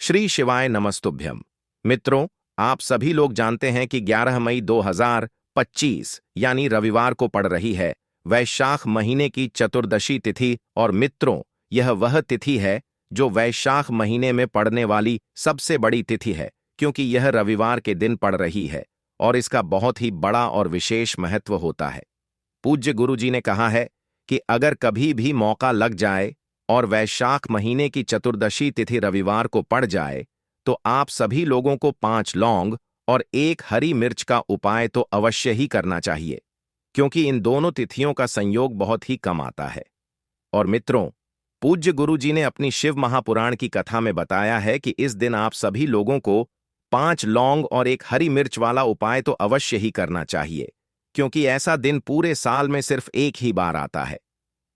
श्री शिवाय नमस्तुभ्यम। मित्रों, आप सभी लोग जानते हैं कि 11 मई 2025 यानी रविवार को पड़ रही है वैशाख महीने की चतुर्दशी तिथि। और मित्रों, यह वह तिथि है जो वैशाख महीने में पड़ने वाली सबसे बड़ी तिथि है, क्योंकि यह रविवार के दिन पड़ रही है और इसका बहुत ही बड़ा और विशेष महत्व होता है। पूज्य गुरुजी ने कहा है कि अगर कभी भी मौका लग जाए और वैशाख महीने की चतुर्दशी तिथि रविवार को पड़ जाए तो आप सभी लोगों को 5 लौंग और 1 हरी मिर्च का उपाय तो अवश्य ही करना चाहिए, क्योंकि इन दोनों तिथियों का संयोग बहुत ही कम आता है। और मित्रों, पूज्य गुरुजी ने अपनी शिव महापुराण की कथा में बताया है कि इस दिन आप सभी लोगों को 5 लौंग और 1 हरी मिर्च वाला उपाय तो अवश्य ही करना चाहिए, क्योंकि ऐसा दिन पूरे साल में सिर्फ एक ही बार आता है।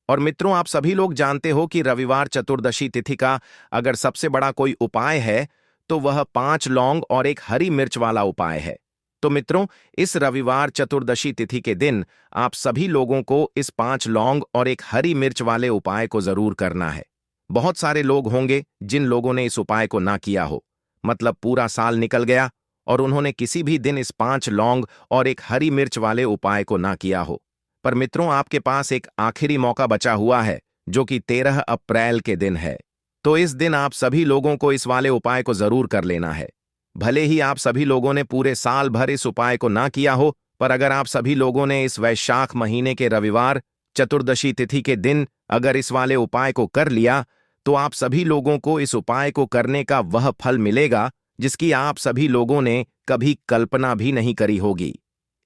और मित्रों, आप सभी लोग जानते हो कि रविवार चतुर्दशी तिथि का अगर सबसे बड़ा कोई उपाय है तो वह 5 लौंग और 1 हरी मिर्च वाला उपाय है। तो मित्रों, इस रविवार चतुर्दशी तिथि के दिन आप सभी लोगों को इस 5 लौंग और 1 हरी मिर्च वाले उपाय को जरूर करना है। बहुत सारे लोग होंगे जिन लोगों ने इस उपाय को ना किया हो, मतलब पूरा साल निकल गया और उन्होंने किसी भी दिन इस 5 लौंग और 1 हरी मिर्च वाले उपाय को ना किया हो। पर मित्रों, आपके पास एक आखिरी मौका बचा हुआ है, जो कि 13 अप्रैल के दिन है। तो इस दिन आप सभी लोगों को इस वाले उपाय को जरूर कर लेना है। भले ही आप सभी लोगों ने पूरे साल भर इस उपाय को ना किया हो, पर अगर आप सभी लोगों ने इस वैशाख महीने के रविवार चतुर्दशी तिथि के दिन अगर इस वाले उपाय को कर लिया तो आप सभी लोगों को इस उपाय को करने का वह फल मिलेगा जिसकी आप सभी लोगों ने कभी कल्पना भी नहीं करी होगी।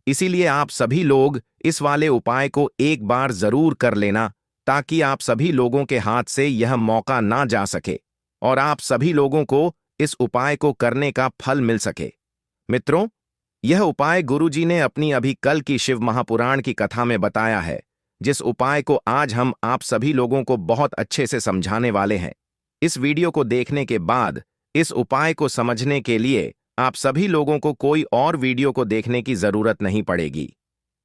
इसीलिए आप सभी लोग इस वाले उपाय को एक बार जरूर कर लेना, ताकि आप सभी लोगों के हाथ से यह मौका ना जा सके और आप सभी लोगों को इस उपाय को करने का फल मिल सके। मित्रों, यह उपाय गुरुजी ने अपनी अभी कल की शिव महापुराण की कथा में बताया है, जिस उपाय को आज हम आप सभी लोगों को बहुत अच्छे से समझाने वाले हैं। इस वीडियो को देखने के बाद इस उपाय को समझने के लिए आप सभी लोगों को कोई और वीडियो को देखने की जरूरत नहीं पड़ेगी।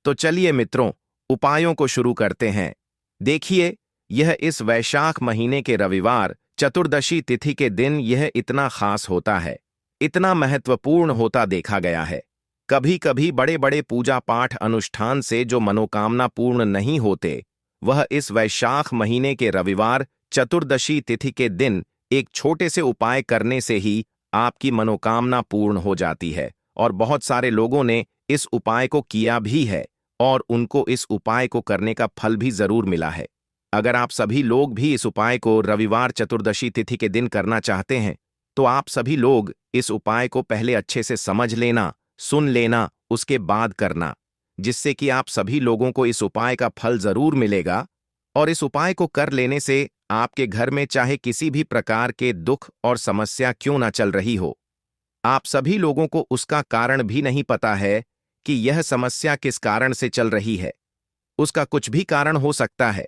तो चलिए मित्रों, उपायों को शुरू करते हैं। देखिए, यह इस वैशाख महीने के रविवार चतुर्दशी तिथि के दिन यह इतना खास होता है, इतना महत्वपूर्ण होता देखा गया है। कभी कभी बड़े बड़े पूजा पाठ अनुष्ठान से जो मनोकामना पूर्ण नहीं होते, वह इस वैशाख महीने के रविवार चतुर्दशी तिथि के दिन एक छोटे से उपाय करने से ही आपकी मनोकामना पूर्ण हो जाती है। और बहुत सारे लोगों ने इस उपाय को किया भी है और उनको इस उपाय को करने का फल भी जरूर मिला है। अगर आप सभी लोग भी इस उपाय को रविवार चतुर्दशी तिथि के दिन करना चाहते हैं तो आप सभी लोग इस उपाय को पहले अच्छे से समझ लेना, सुन लेना, उसके बाद करना, जिससे कि आप सभी लोगों को इस उपाय का फल जरूर मिलेगा। और इस उपाय को कर लेने से आपके घर में चाहे किसी भी प्रकार के दुख और समस्या क्यों ना चल रही हो, आप सभी लोगों को उसका कारण भी नहीं पता है कि यह समस्या किस कारण से चल रही है। उसका कुछ भी कारण हो सकता है,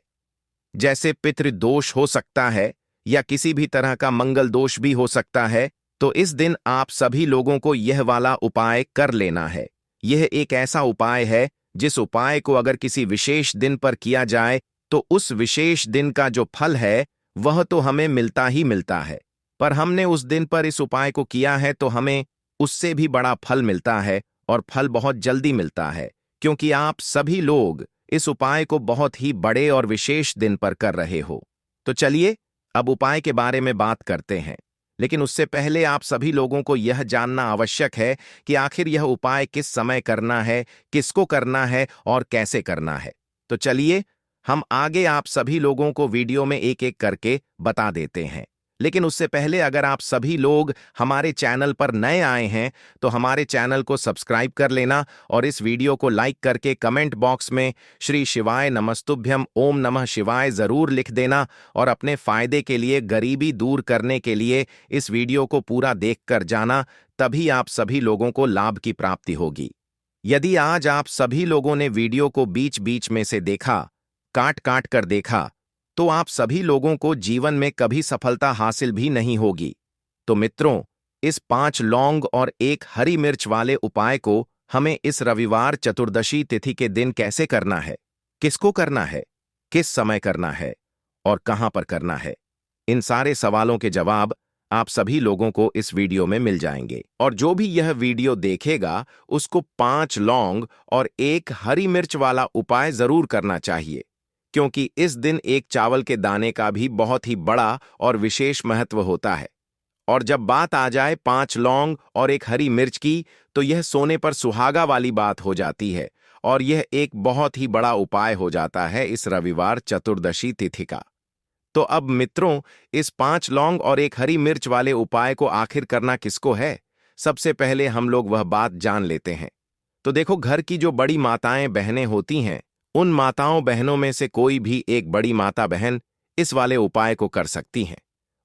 जैसे पितृदोष हो सकता है या किसी भी तरह का मंगल दोष भी हो सकता है। तो इस दिन आप सभी लोगों को यह वाला उपाय कर लेना है। यह एक ऐसा उपाय है जिस उपाय को अगर किसी विशेष दिन पर किया जाए तो उस विशेष दिन का जो फल है वह तो हमें मिलता ही मिलता है, पर हमने उस दिन पर इस उपाय को किया है तो हमें उससे भी बड़ा फल मिलता है और फल बहुत जल्दी मिलता है, क्योंकि आप सभी लोग इस उपाय को बहुत ही बड़े और विशेष दिन पर कर रहे हो। तो चलिए अब उपाय के बारे में बात करते हैं, लेकिन उससे पहले आप सभी लोगों को यह जानना आवश्यक है कि आखिर यह उपाय किस समय करना है, किसको करना है और कैसे करना है। तो चलिए हम आगे आप सभी लोगों को वीडियो में एक एक करके बता देते हैं। लेकिन उससे पहले अगर आप सभी लोग हमारे चैनल पर नए आए हैं तो हमारे चैनल को सब्सक्राइब कर लेना और इस वीडियो को लाइक करके कमेंट बॉक्स में श्री शिवाय नमस्तुभ्यम ओम नमः शिवाय जरूर लिख देना। और अपने फायदे के लिए, गरीबी दूर करने के लिए इस वीडियो को पूरा देख कर जाना, तभी आप सभी लोगों को लाभ की प्राप्ति होगी। यदि आज आप सभी लोगों ने वीडियो को बीच बीच में से देखा, काट काट कर देखा, तो आप सभी लोगों को जीवन में कभी सफलता हासिल भी नहीं होगी। तो मित्रों, इस 5 लौंग और 1 हरी मिर्च वाले उपाय को हमें इस रविवार चतुर्दशी तिथि के दिन कैसे करना है, किसको करना है, किस समय करना है और कहां पर करना है, इन सारे सवालों के जवाब आप सभी लोगों को इस वीडियो में मिल जाएंगे। और जो भी यह वीडियो देखेगा उसको 5 लौंग और 1 हरी मिर्च वाला उपाय जरूर करना चाहिए, क्योंकि इस दिन एक चावल के दाने का भी बहुत ही बड़ा और विशेष महत्व होता है। और जब बात आ जाए 5 लौंग और 1 हरी मिर्च की, तो यह सोने पर सुहागा वाली बात हो जाती है और यह एक बहुत ही बड़ा उपाय हो जाता है इस रविवार चतुर्दशी तिथि का। तो अब मित्रों, इस 5 लौंग और 1 हरी मिर्च वाले उपाय को आखिर करना किसको है? सबसे पहले हम लोग वह बात जान लेते हैं। तो देखो, घर की जो बड़ी माताएं बहनें होती हैं, उन माताओं बहनों में से कोई भी एक बड़ी माता बहन इस वाले उपाय को कर सकती हैं।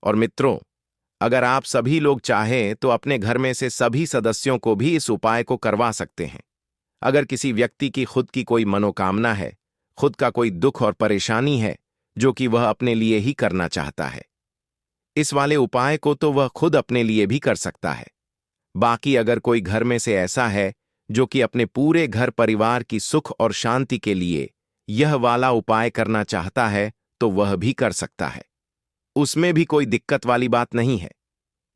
और मित्रों, अगर आप सभी लोग चाहें तो अपने घर में से सभी सदस्यों को भी इस उपाय को करवा सकते हैं। अगर किसी व्यक्ति की खुद की कोई मनोकामना है, खुद का कोई दुख और परेशानी है जो कि वह अपने लिए ही करना चाहता है, इस वाले उपाय को तो वह खुद अपने लिए भी कर सकता है। बाकी अगर कोई घर में से ऐसा है जो कि अपने पूरे घर परिवार की सुख और शांति के लिए यह वाला उपाय करना चाहता है, तो वह भी कर सकता है। उसमें भी कोई दिक्कत वाली बात नहीं है।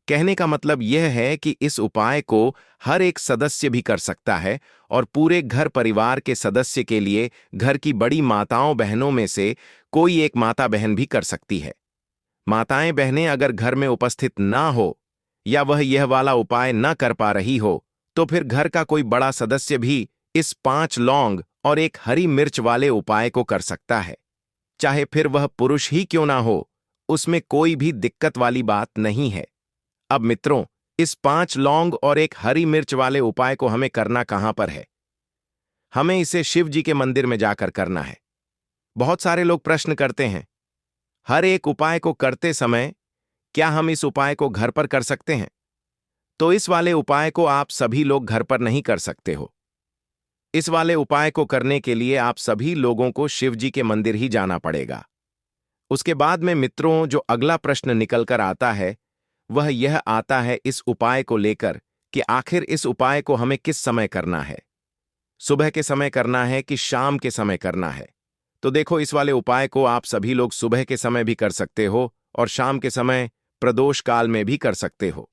कहने का मतलब यह है कि इस उपाय को हर एक सदस्य भी कर सकता है और पूरे घर परिवार के सदस्य के लिए घर की बड़ी माताओं बहनों में से कोई एक माता बहन भी कर सकती है। माताएं बहनें अगर घर में उपस्थित ना हो या वह यह वाला उपाय न कर पा रही हो, तो फिर घर का कोई बड़ा सदस्य भी इस 5 लौंग और 1 हरी मिर्च वाले उपाय को कर सकता है। चाहे फिर वह पुरुष ही क्यों ना हो, उसमें कोई भी दिक्कत वाली बात नहीं है। अब मित्रों, इस 5 लौंग और 1 हरी मिर्च वाले उपाय को हमें करना कहां पर है? हमें इसे शिव जी के मंदिर में जाकर करना है। बहुत सारे लोग प्रश्न करते हैं, हर एक उपाय को करते समय क्या हम इस उपाय को घर पर कर सकते हैं? तो इस वाले उपाय को आप सभी लोग घर पर नहीं कर सकते हो। इस वाले उपाय को करने के लिए आप सभी लोगों को शिव जी के मंदिर ही जाना पड़ेगा। उसके बाद में मित्रों, जो अगला प्रश्न निकल कर आता है वह यह आता है इस उपाय को लेकर कि आखिर इस उपाय को हमें किस समय करना है? सुबह के समय करना है कि शाम के समय करना है? तो देखो, इस वाले उपाय को आप सभी लोग सुबह के समय भी कर सकते हो और शाम के समय प्रदोष काल में भी कर सकते हो।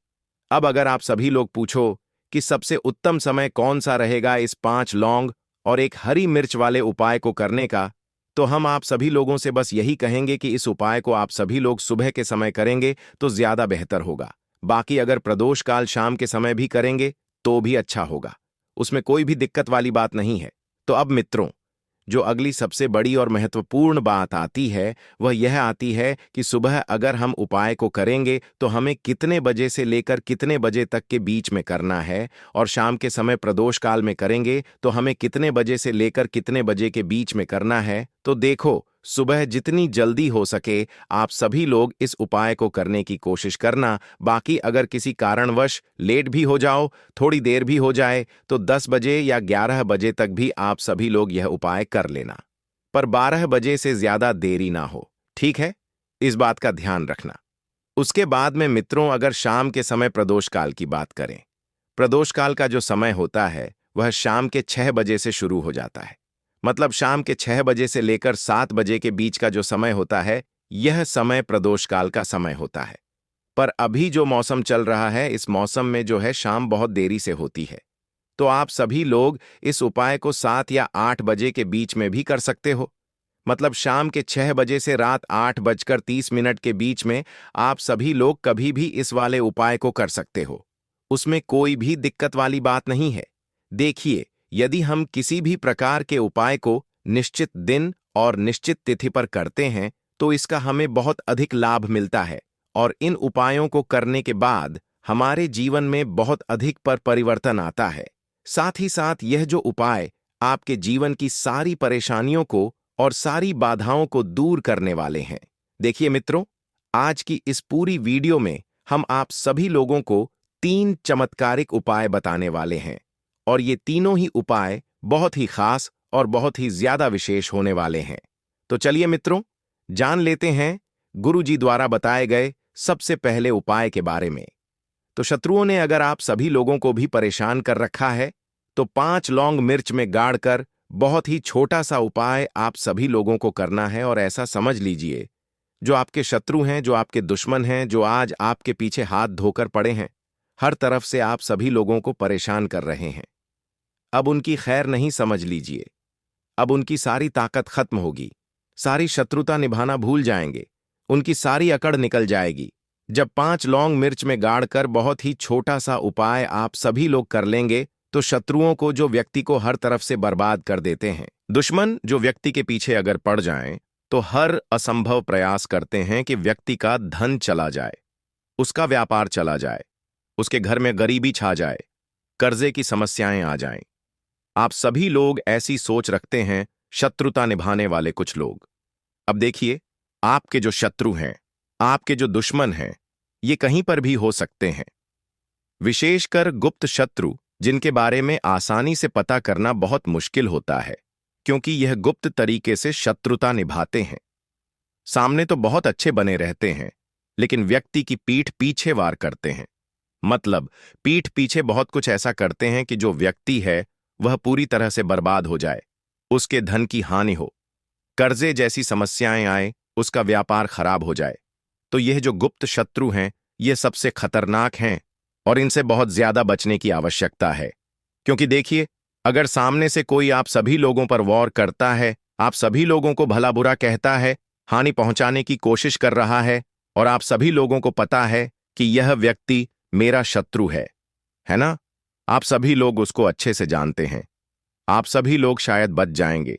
अब अगर आप सभी लोग पूछो कि सबसे उत्तम समय कौन सा रहेगा इस 5 लौंग और 1 हरी मिर्च वाले उपाय को करने का, तो हम आप सभी लोगों से बस यही कहेंगे कि इस उपाय को आप सभी लोग सुबह के समय करेंगे तो ज्यादा बेहतर होगा। बाकी अगर प्रदोष काल शाम के समय भी करेंगे तो भी अच्छा होगा, उसमें कोई भी दिक्कत वाली बात नहीं है। तो अब मित्रों, जो अगली सबसे बड़ी और महत्वपूर्ण बात आती है वह यह आती है कि सुबह अगर हम उपाय को करेंगे तो हमें कितने बजे से लेकर कितने बजे तक के बीच में करना है, और शाम के समय प्रदोष काल में करेंगे तो हमें कितने बजे से लेकर कितने बजे के बीच में करना है। तो देखो, सुबह जितनी जल्दी हो सके आप सभी लोग इस उपाय को करने की कोशिश करना। बाकी अगर किसी कारणवश लेट भी हो जाओ, थोड़ी देर भी हो जाए, तो 10 बजे या 11 बजे तक भी आप सभी लोग यह उपाय कर लेना, पर 12 बजे से ज्यादा देरी ना हो, ठीक है? इस बात का ध्यान रखना। उसके बाद में मित्रों, अगर शाम के समय प्रदोष काल की बात करें, प्रदोष काल का जो समय होता है वह शाम के 6 बजे से शुरू हो जाता है। मतलब शाम के 6 बजे से लेकर 7 बजे के बीच का जो समय होता है, यह समय प्रदोष काल का समय होता है। पर अभी जो मौसम चल रहा है, इस मौसम में जो है शाम बहुत देरी से होती है। तो आप सभी लोग इस उपाय को 7 या 8 बजे के बीच में भी कर सकते हो। मतलब शाम के 6 बजे से रात 8:30 के बीच में आप सभी लोग कभी भी इस वाले उपाय को कर सकते हो। उसमें कोई भी दिक्कत वाली बात नहीं है। देखिए, यदि हम किसी भी प्रकार के उपाय को निश्चित दिन और निश्चित तिथि पर करते हैं तो इसका हमें बहुत अधिक लाभ मिलता है, और इन उपायों को करने के बाद हमारे जीवन में बहुत अधिक परिवर्तन आता है। साथ ही साथ यह जो उपाय आपके जीवन की सारी परेशानियों को और सारी बाधाओं को दूर करने वाले हैं। देखिए मित्रों, आज की इस पूरी वीडियो में हम आप सभी लोगों को 3 चमत्कारिक उपाय बताने वाले हैं, और ये तीनों ही उपाय बहुत ही खास और बहुत ही ज्यादा विशेष होने वाले हैं। तो चलिए मित्रों, जान लेते हैं गुरु जी द्वारा बताए गए सबसे पहले उपाय के बारे में। तो शत्रुओं ने अगर आप सभी लोगों को भी परेशान कर रखा है, तो 5 लौंग मिर्च में गाड़कर बहुत ही छोटा सा उपाय आप सभी लोगों को करना है। और ऐसा समझ लीजिए जो आपके शत्रु हैं, जो आपके दुश्मन हैं, जो आज आपके पीछे हाथ धोकर पड़े हैं, हर तरफ से आप सभी लोगों को परेशान कर रहे हैं। अब उनकी खैर नहीं समझ लीजिए। अब उनकी सारी ताकत खत्म होगी, सारी शत्रुता निभाना भूल जाएंगे, उनकी सारी अकड़ निकल जाएगी। जब 5 लौंग मिर्च में गाड़कर बहुत ही छोटा सा उपाय आप सभी लोग कर लेंगे, तो शत्रुओं को, जो व्यक्ति को हर तरफ से बर्बाद कर देते हैं, दुश्मन जो व्यक्ति के पीछे अगर पड़ जाएं, तो हर असंभव प्रयास करते हैं कि व्यक्ति का धन चला जाए, उसका व्यापार चला जाए, उसके घर में गरीबी छा जाए, कर्जे की समस्याएं आ जाएं। आप सभी लोग ऐसी सोच रखते हैं, शत्रुता निभाने वाले कुछ लोग। अब देखिए, आपके जो शत्रु हैं, आपके जो दुश्मन हैं, ये कहीं पर भी हो सकते हैं। विशेषकर गुप्त शत्रु, जिनके बारे में आसानी से पता करना बहुत मुश्किल होता है, क्योंकि यह गुप्त तरीके से शत्रुता निभाते हैं। सामने तो बहुत अच्छे बने रहते हैं, लेकिन व्यक्ति की पीठ पीछे वार करते हैं। मतलब पीठ पीछे बहुत कुछ ऐसा करते हैं कि जो व्यक्ति है वह पूरी तरह से बर्बाद हो जाए, उसके धन की हानि हो, कर्जे जैसी समस्याएं आए, उसका व्यापार खराब हो जाए। तो यह जो गुप्त शत्रु हैं, ये सबसे खतरनाक हैं और इनसे बहुत ज्यादा बचने की आवश्यकता है। क्योंकि देखिए, अगर सामने से कोई आप सभी लोगों पर वॉर करता है, आप सभी लोगों को भला बुरा कहता है, हानि पहुंचाने की कोशिश कर रहा है, और आप सभी लोगों को पता है कि यह व्यक्ति मेरा शत्रु है ना? आप सभी लोग उसको अच्छे से जानते हैं। आप सभी लोग शायद बच जाएंगे,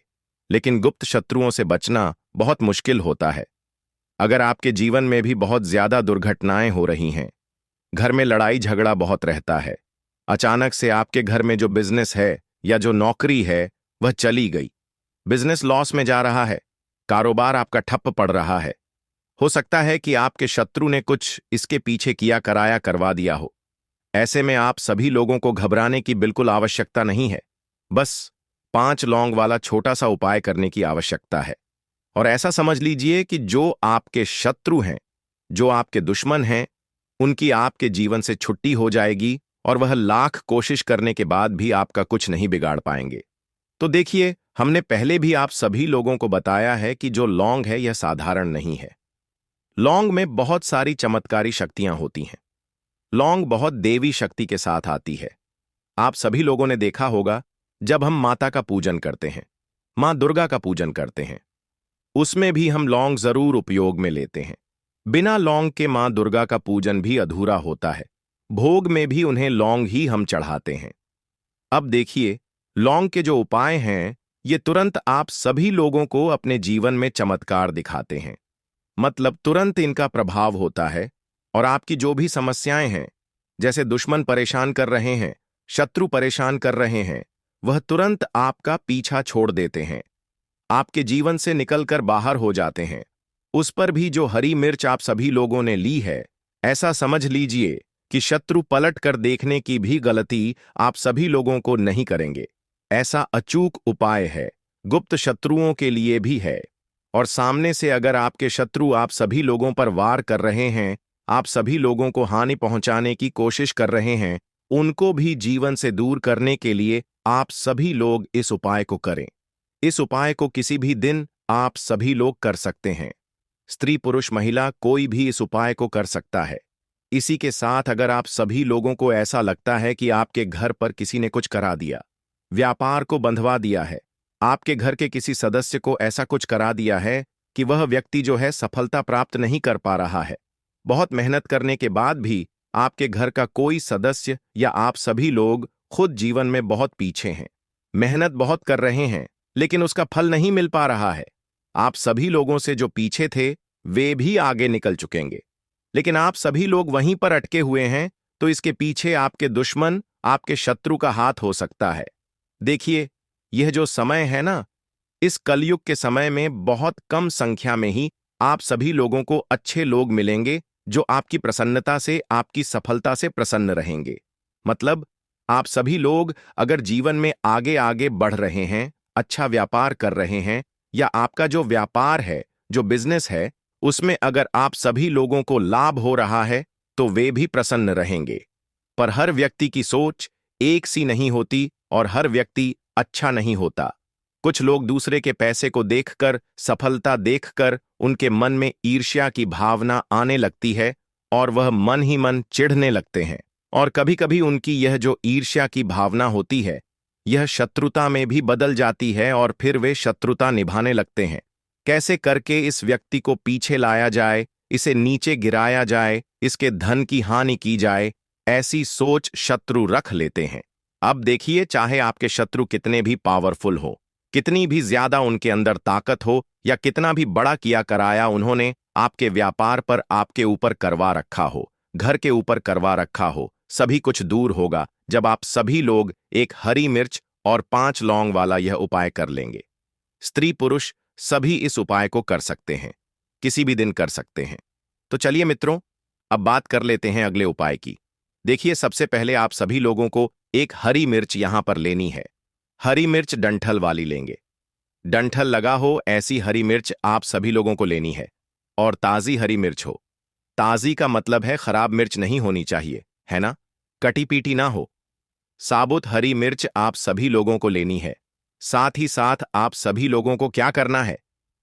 लेकिन गुप्त शत्रुओं से बचना बहुत मुश्किल होता है। अगर आपके जीवन में भी बहुत ज्यादा दुर्घटनाएं हो रही हैं, घर में लड़ाई झगड़ा बहुत रहता है, अचानक से आपके घर में जो बिजनेस है या जो नौकरी है वह चली गई, बिजनेस लॉस में जा रहा है, कारोबार आपका ठप पड़ रहा है, हो सकता है कि आपके शत्रु ने कुछ इसके पीछे किया कराया करवा दिया हो। ऐसे में आप सभी लोगों को घबराने की बिल्कुल आवश्यकता नहीं है। बस 5 लौंग वाला छोटा सा उपाय करने की आवश्यकता है। और ऐसा समझ लीजिए कि जो आपके शत्रु हैं, जो आपके दुश्मन हैं, उनकी आपके जीवन से छुट्टी हो जाएगी और वह लाख कोशिश करने के बाद भी आपका कुछ नहीं बिगाड़ पाएंगे। तो देखिए, हमने पहले भी आप सभी लोगों को बताया है कि जो लौंग है यह साधारण नहीं है। लौंग में बहुत सारी चमत्कारी शक्तियां होती हैं। लौंग बहुत देवी शक्ति के साथ आती है। आप सभी लोगों ने देखा होगा, जब हम माता का पूजन करते हैं, मां दुर्गा का पूजन करते हैं, उसमें भी हम लौंग जरूर उपयोग में लेते हैं। बिना लौंग के मां दुर्गा का पूजन भी अधूरा होता है। भोग में भी उन्हें लौंग ही हम चढ़ाते हैं। अब देखिए, लौंग के जो उपाय हैं, ये तुरंत आप सभी लोगों को अपने जीवन में चमत्कार दिखाते हैं। मतलब तुरंत इनका प्रभाव होता है और आपकी जो भी समस्याएं हैं, जैसे दुश्मन परेशान कर रहे हैं, शत्रु परेशान कर रहे हैं, वह तुरंत आपका पीछा छोड़ देते हैं, आपके जीवन से निकलकर बाहर हो जाते हैं। उस पर भी जो हरी मिर्च आप सभी लोगों ने ली है, ऐसा समझ लीजिए कि शत्रु पलट कर देखने की भी गलती आप सभी लोगों को नहीं करेंगे। ऐसा अचूक उपाय है, गुप्त शत्रुओं के लिए भी है। और सामने से अगर आपके शत्रु आप सभी लोगों पर वार कर रहे हैं, आप सभी लोगों को हानि पहुंचाने की कोशिश कर रहे हैं, उनको भी जीवन से दूर करने के लिए आप सभी लोग इस उपाय को करें। इस उपाय को किसी भी दिन आप सभी लोग कर सकते हैं। स्त्री पुरुष महिला कोई भी इस उपाय को कर सकता है। इसी के साथ अगर आप सभी लोगों को ऐसा लगता है कि आपके घर पर किसी ने कुछ करा दिया, व्यापार को बंधवा दिया है, आपके घर के किसी सदस्य को ऐसा कुछ करा दिया है कि वह व्यक्ति जो है सफलता प्राप्त नहीं कर पा रहा है, बहुत मेहनत करने के बाद भी आपके घर का कोई सदस्य या आप सभी लोग खुद जीवन में बहुत पीछे हैं, मेहनत बहुत कर रहे हैं, लेकिन उसका फल नहीं मिल पा रहा है। आप सभी लोगों से जो पीछे थे वे भी आगे निकल चुकेंगे, लेकिन आप सभी लोग वहीं पर अटके हुए हैं, तो इसके पीछे आपके दुश्मन, आपके शत्रु का हाथ हो सकता है। देखिए, यह जो समय है ना, इस कलयुग के समय में बहुत कम संख्या में ही आप सभी लोगों को अच्छे लोग मिलेंगे जो आपकी प्रसन्नता से, आपकी सफलता से प्रसन्न रहेंगे। मतलब आप सभी लोग अगर जीवन में आगे आगे बढ़ रहे हैं, अच्छा व्यापार कर रहे हैं, या आपका जो व्यापार है, जो बिजनेस है, उसमें अगर आप सभी लोगों को लाभ हो रहा है, तो वे भी प्रसन्न रहेंगे। पर हर व्यक्ति की सोच एक सी नहीं होती और हर व्यक्ति अच्छा नहीं होता। कुछ लोग दूसरे के पैसे को देखकर, सफलता देखकर उनके मन में ईर्ष्या की भावना आने लगती है और वह मन ही मन चिढ़ने लगते हैं। और कभी कभी उनकी यह जो ईर्ष्या की भावना होती है, यह शत्रुता में भी बदल जाती है और फिर वे शत्रुता निभाने लगते हैं। कैसे करके इस व्यक्ति को पीछे लाया जाए, इसे नीचे गिराया जाए, इसके धन की हानि की जाए, ऐसी सोच शत्रु रख लेते हैं। अब देखिए, चाहे आपके शत्रु कितने भी पावरफुल हो, कितनी भी ज्यादा उनके अंदर ताकत हो, या कितना भी बड़ा किया कराया उन्होंने आपके व्यापार पर आपके ऊपर करवा रखा हो, घर के ऊपर करवा रखा हो, सभी कुछ दूर होगा जब आप सभी लोग एक हरी मिर्च और 5 लौंग वाला यह उपाय कर लेंगे। स्त्री पुरुष सभी इस उपाय को कर सकते हैं, किसी भी दिन कर सकते हैं। तो चलिए मित्रों, अब बात कर लेते हैं अगले उपाय की। देखिए, सबसे पहले आप सभी लोगों को एक हरी मिर्च यहां पर लेनी है। हरी मिर्च डंठल वाली लेंगे। डंठल लगा हो ऐसी हरी मिर्च आप सभी लोगों को लेनी है, और ताजी हरी मिर्च हो। ताजी का मतलब है खराब मिर्च नहीं होनी चाहिए, है ना, कटी पीटी ना हो। साबुत हरी मिर्च आप सभी लोगों को लेनी है। साथ ही साथ आप सभी लोगों को क्या करना है,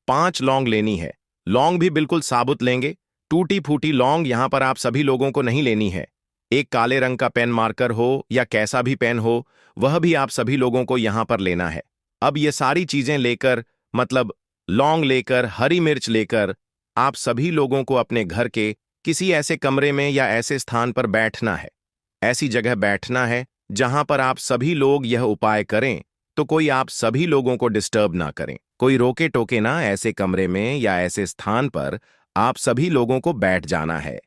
5 लौंग लेनी है। लौंग भी बिल्कुल साबुत लेंगे, टूटी फूटी लौंग यहां पर आप सभी लोगों को नहीं लेनी है। एक काले रंग का पेन मार्कर हो या कैसा भी पेन हो, वह भी आप सभी लोगों को यहां पर लेना है। अब ये सारी चीजें लेकर, मतलब लौंग लेकर, हरी मिर्च लेकर, आप सभी लोगों को अपने घर के किसी ऐसे कमरे में या ऐसे स्थान पर बैठना है। ऐसी जगह बैठना है जहां पर आप सभी लोग यह उपाय करें तो कोई आप सभी लोगों को डिस्टर्ब ना करें, कोई रोके टोके ना। ऐसे कमरे में या ऐसे स्थान पर आप सभी लोगों को बैठ जाना है।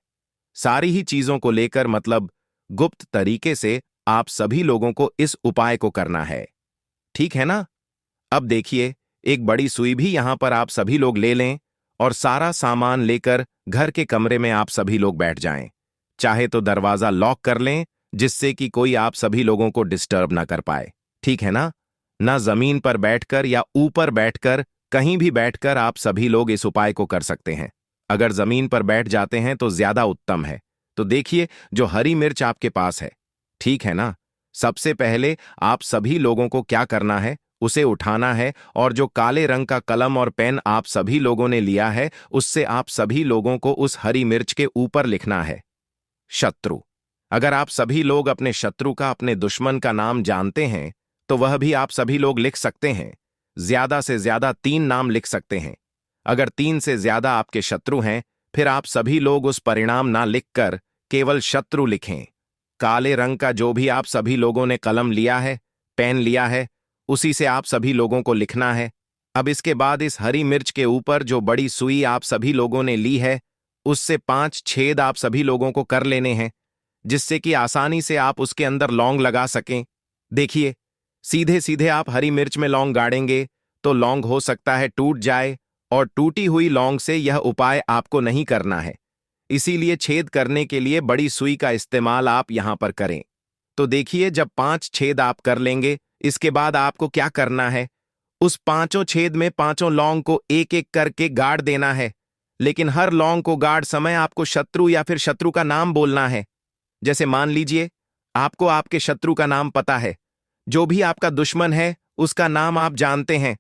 सारी ही चीजों को लेकर, मतलब गुप्त तरीके से आप सभी लोगों को इस उपाय को करना है, ठीक है ना। अब देखिए, एक बड़ी सुई भी यहां पर आप सभी लोग ले लें और सारा सामान लेकर घर के कमरे में आप सभी लोग बैठ जाएं। चाहे तो दरवाजा लॉक कर लें जिससे कि कोई आप सभी लोगों को डिस्टर्ब ना कर पाए, ठीक है ना। ना जमीन पर बैठकर या ऊपर बैठकर, कहीं भी बैठकर आप सभी लोग इस उपाय को कर सकते हैं। अगर जमीन पर बैठ जाते हैं तो ज्यादा उत्तम है। तो देखिए, जो हरी मिर्च आपके पास है, ठीक है ना, सबसे पहले आप सभी लोगों को क्या करना है, उसे उठाना है और जो काले रंग का कलम और पेन आप सभी लोगों ने लिया है, उससे आप सभी लोगों को उस हरी मिर्च के ऊपर लिखना है शत्रु। अगर आप सभी लोग अपने शत्रु का, अपने दुश्मन का नाम जानते हैं तो वह भी आप सभी लोग लिख सकते हैं। ज्यादा से ज्यादा 3 नाम लिख सकते हैं। अगर 3 से ज्यादा आपके शत्रु हैं, फिर आप सभी लोग उस परिणाम ना लिखकर केवल शत्रु लिखें। काले रंग का जो भी आप सभी लोगों ने कलम लिया है, पेन लिया है, उसी से आप सभी लोगों को लिखना है। अब इसके बाद इस हरी मिर्च के ऊपर जो बड़ी सुई आप सभी लोगों ने ली है, उससे 5 छेद आप सभी लोगों को कर लेने हैं, जिससे कि आसानी से आप उसके अंदर लौंग लगा सकें। देखिए, सीधे सीधे आप हरी मिर्च में लौंग गाड़ेंगे तो लौंग हो सकता है टूट जाए, और टूटी हुई लौंग से यह उपाय आपको नहीं करना है। इसीलिए छेद करने के लिए बड़ी सुई का इस्तेमाल आप यहां पर करें। तो देखिए, जब 5 छेद आप कर लेंगे, इसके बाद आपको क्या करना है, उस 5 छेद में 5 लौंग को एक एक करके गाड़ देना है। लेकिन हर लौंग को गाड़ समय आपको शत्रु या फिर शत्रु का नाम बोलना है। जैसे मान लीजिए, आपको आपके शत्रु का नाम पता है, जो भी आपका दुश्मन है उसका नाम आप जानते हैं,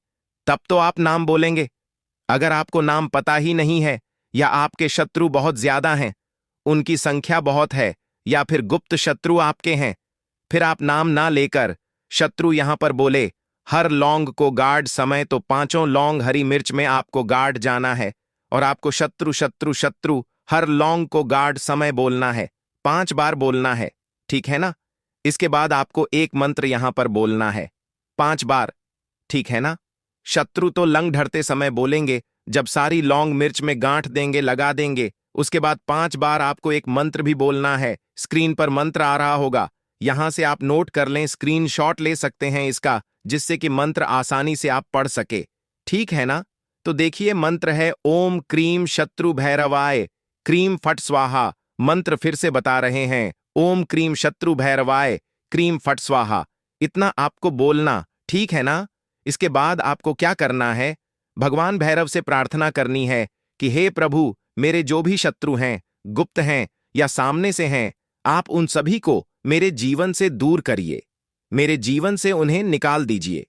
तब तो आप नाम बोलेंगे। अगर आपको नाम पता ही नहीं है, या आपके शत्रु बहुत ज्यादा हैं, उनकी संख्या बहुत है, या फिर गुप्त शत्रु आपके हैं, फिर आप नाम ना लेकर शत्रु यहां पर बोले, हर लौंग को गाड़ समय तो 5 लौंग हरी मिर्च में आपको गाड़ जाना है, और आपको शत्रु शत्रु शत्रु हर लौंग को गाड़ समय बोलना है, 5 बार बोलना है, ठीक है ना। इसके बाद आपको एक मंत्र यहां पर बोलना है 5 बार, ठीक है ना। शत्रु तो लंग ढरते समय बोलेंगे, जब सारी लौंग मिर्च में गांठ देंगे, लगा देंगे। उसके बाद 5 बार आपको एक मंत्र भी बोलना है। स्क्रीन पर मंत्र आ रहा होगा, यहां से आप नोट कर लें, स्क्रीनशॉट ले सकते हैं इसका, जिससे कि मंत्र आसानी से आप पढ़ सके, ठीक है ना। तो देखिए, मंत्र है ओम क्रीम शत्रु भैरवाय क्रीम फट स्वाहा। मंत्र फिर से बता रहे हैं, ओम क्रीम शत्रु भैरवाय क्रीम फट स्वाहा। इतना आपको बोलना, ठीक है ना। इसके बाद आपको क्या करना है, भगवान भैरव से प्रार्थना करनी है कि हे प्रभु, मेरे जो भी शत्रु हैं, गुप्त हैं या सामने से हैं, आप उन सभी को मेरे जीवन से दूर करिए, मेरे जीवन से उन्हें निकाल दीजिए।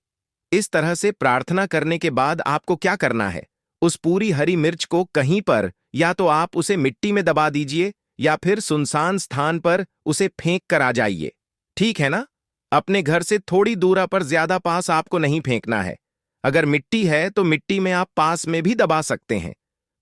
इस तरह से प्रार्थना करने के बाद आपको क्या करना है, उस पूरी हरी मिर्च को कहीं पर या तो आप उसे मिट्टी में दबा दीजिए या फिर सुनसान स्थान पर उसे फेंक कर आ जाइए। ठीक है ना? अपने घर से थोड़ी दूर पर ज्यादा पास आपको नहीं फेंकना है। अगर मिट्टी है तो मिट्टी में आप पास में भी दबा सकते हैं।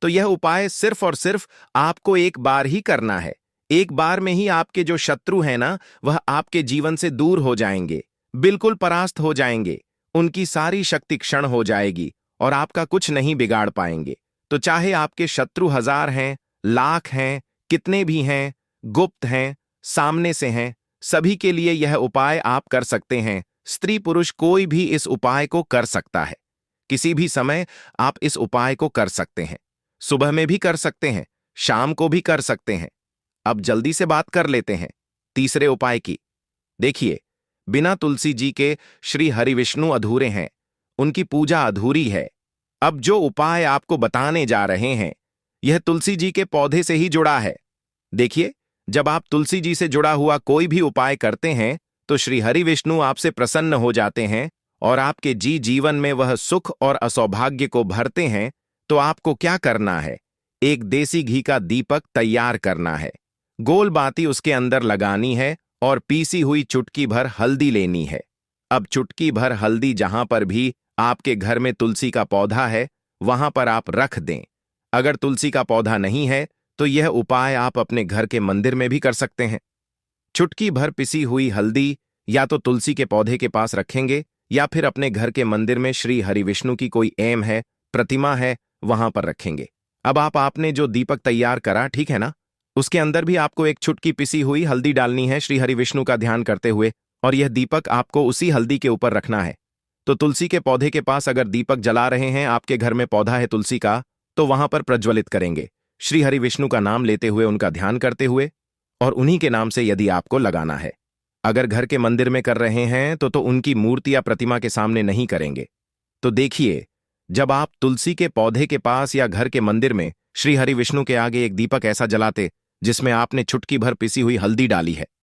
तो यह उपाय सिर्फ और सिर्फ आपको एक बार ही करना है। एक बार में ही आपके जो शत्रु हैं ना, वह आपके जीवन से दूर हो जाएंगे, बिल्कुल परास्त हो जाएंगे। उनकी सारी शक्ति क्षण हो जाएगी और आपका कुछ नहीं बिगाड़ पाएंगे। तो चाहे आपके शत्रु 1000 हैं, लाख हैं, कितने भी हैं, गुप्त हैं, सामने से हैं, सभी के लिए यह उपाय आप कर सकते हैं। स्त्री पुरुष कोई भी इस उपाय को कर सकता है। किसी भी समय आप इस उपाय को कर सकते हैं। सुबह में भी कर सकते हैं, शाम को भी कर सकते हैं। अब जल्दी से बात कर लेते हैं तीसरे उपाय की। देखिए, बिना तुलसी जी के श्री हरिविष्णु अधूरे हैं, उनकी पूजा अधूरी है। अब जो उपाय आपको बताने जा रहे हैं, यह तुलसी जी के पौधे से ही जुड़ा है। देखिए, जब आप तुलसी जी से जुड़ा हुआ कोई भी उपाय करते हैं तो श्री हरिविष्णु आपसे प्रसन्न हो जाते हैं और आपके जीवन में वह सुख और असौभाग्य को भरते हैं। तो आपको क्या करना है, एक देसी घी का दीपक तैयार करना है, गोल बाती उसके अंदर लगानी है और पीसी हुई चुटकी भर हल्दी लेनी है। अब चुटकी भर हल्दी जहां पर भी आपके घर में तुलसी का पौधा है वहां पर आप रख दें। अगर तुलसी का पौधा नहीं है तो यह उपाय आप अपने घर के मंदिर में भी कर सकते हैं। चुटकी भर पिसी हुई हल्दी या तो तुलसी के पौधे के पास रखेंगे या फिर अपने घर के मंदिर में श्री हरिविष्णु की कोई एम है, प्रतिमा है, वहां पर रखेंगे। अब आपने जो दीपक तैयार करा, ठीक है ना, उसके अंदर भी आपको एक चुटकी पिसी हुई हल्दी डालनी है श्री हरिविष्णु का ध्यान करते हुए, और यह दीपक आपको उसी हल्दी के ऊपर रखना है। तो तुलसी के पौधे के पास अगर दीपक जला रहे हैं, आपके घर में पौधा है तुलसी का, तो वहां पर प्रज्वलित करेंगे श्री हरिविष्णु का नाम लेते हुए, उनका ध्यान करते हुए, और उन्हीं के नाम से यदि आपको लगाना है। अगर घर के मंदिर में कर रहे हैं तो उनकी मूर्ति या प्रतिमा के सामने नहीं करेंगे। तो देखिए, जब आप तुलसी के पौधे के पास या घर के मंदिर में श्री हरिविष्णु के आगे एक दीपक ऐसा जलाते जिसमें आपने चुटकी भर पिसी हुई हल्दी डाली है,